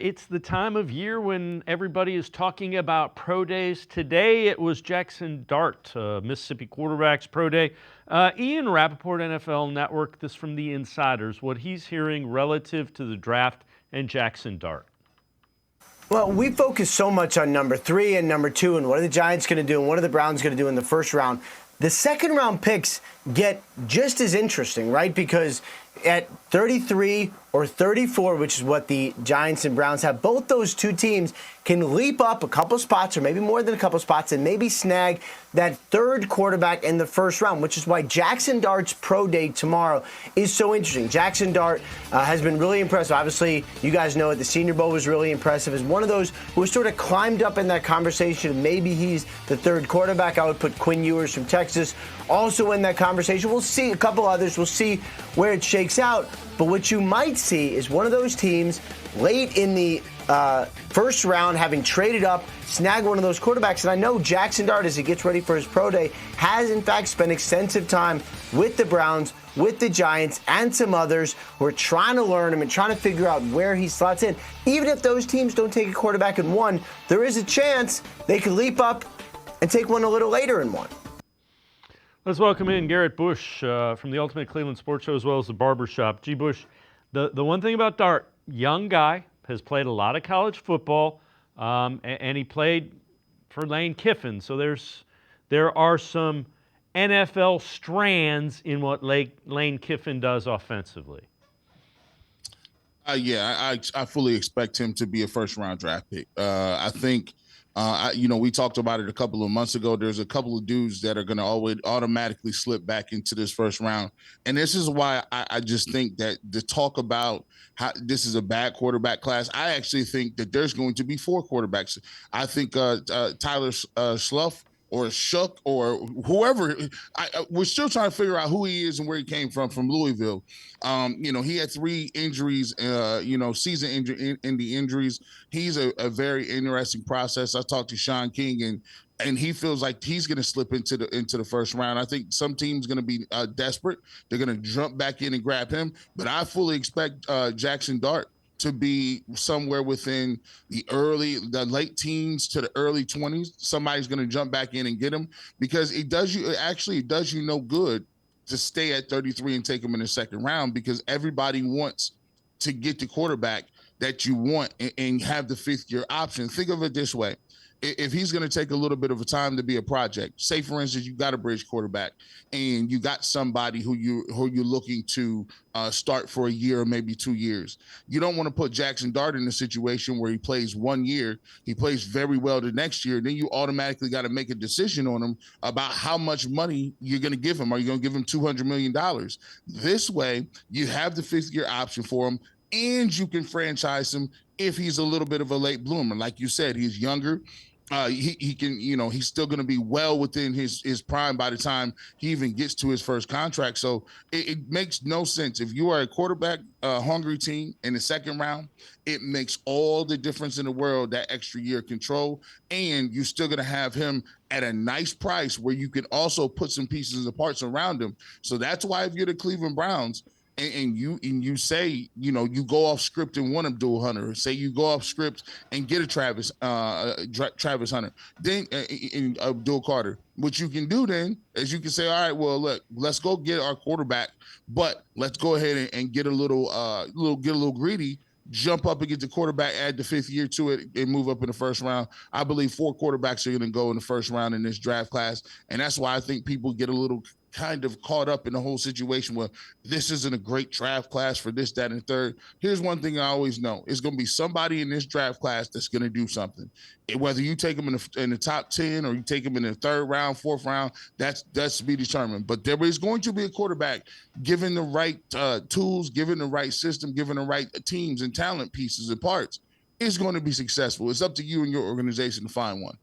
It's the time of year when everybody is talking about pro days. Today it was Jaxson Dart, Mississippi quarterback's pro day. Ian Rapoport, NFL Network, this from the insiders, what he's hearing relative to the draft and Jaxson Dart. Well, we focus so much on number 3 and number 2 and what are the Giants going to do and what are the Browns going to do in the first round. The second round picks get just as interesting, right? Because at 33 or 34, which is what the Giants and Browns have, both those two teams can leap up a couple spots or maybe more than a couple spots and maybe snag that third quarterback in the first round, which is why Jaxson Dart's pro day tomorrow is so interesting. Jaxson Dart has been really impressive. Obviously, you guys know it. The Senior Bowl was really impressive. As one of those who has sort of climbed up in that conversation. Maybe he's the third quarterback. I would put Quinn Ewers from Texas also in that conversation. We'll see a couple others. We'll see where it shakes out. But what you might see is one of those teams late in the first round, having traded up, snag one of those quarterbacks. And I know Jaxson Dart, as he gets ready for his pro day, has in fact spent extensive time with the Browns, with the Giants, and some others who are trying to learn him and trying to figure out where he slots in. Even if those teams don't take a quarterback in one, there is a chance they could leap up and take one a little later in one. Let's welcome in Garrett Bush from the Ultimate Cleveland Sports Show as well as the Barbershop. G. Bush, the one thing about Dart, young guy, has played a lot of college football, and he played for Lane Kiffin. So there are some NFL strands in what Lane Kiffin does offensively. I fully expect him to be a first-round draft pick. I think, we talked about it a couple of months ago. There's a couple of dudes that are going to always automatically slip back into this first round. And this is why I just think that the talk about how this is a bad quarterback class, I actually think that there's going to be 4 quarterbacks. I think Tyler Slough or Shuck or whoever, we're still trying to figure out who he is and where he came from Louisville. He had 3 injuries, season ending injuries. He's a very interesting process. I talked to Sean King and he feels like he's going to slip into the first round. I think some team's going to be desperate. They're going to jump back in and grab him. But I fully expect Jaxson Dart to be somewhere within the late teens to the early 20s. Somebody's going to jump back in and get him because it does you no good to stay at 33 and take him in the second round because everybody wants to get the quarterback that you want and have the 5th year option. Think of it this way. If he's going to take a little bit of a time to be a project, say for instance, you got a bridge quarterback and you got somebody who you're looking to start for a year or maybe 2 years. You don't want to put Jaxson Dart in a situation where he plays 1 year, he plays very well the next year. Then you automatically got to make a decision on him about how much money you're going to give him. Are you going to give him $200 million? This way you have the 5th year option for him and you can franchise him if he's a little bit of a late bloomer. Like you said, he's younger. He can, he's still going to be well within his prime by the time he even gets to his first contract. So it makes no sense. If you are a quarterback hungry team in the second round, it makes all the difference in the world, that extra year control. And you're still going to have him at a nice price where you can also put some pieces and parts around him. So that's why if you're the Cleveland Browns, and you say, you go off script and want Abdul Hunter, say you go off script and get a Travis Hunter, then in Abdul Carter. What you can do then is you can say, all right, well, look, let's go get our quarterback, but let's go ahead and get a little greedy, jump up and get the quarterback, add the 5th year to it, and move up in the first round. I believe 4 quarterbacks are going to go in the first round in this draft class, and that's why I think people get a little kind of caught up in the whole situation where this isn't a great draft class for this, that, and third. Here's one thing I always know. It's going to be somebody in this draft class that's going to do something. Whether you take them in the top 10 or you take them in the 3rd round, 4th round, that's to be determined. But there is going to be a quarterback given the right tools, given the right system, given the right teams and talent pieces and parts, is going to be successful. It's up to you and your organization to find one.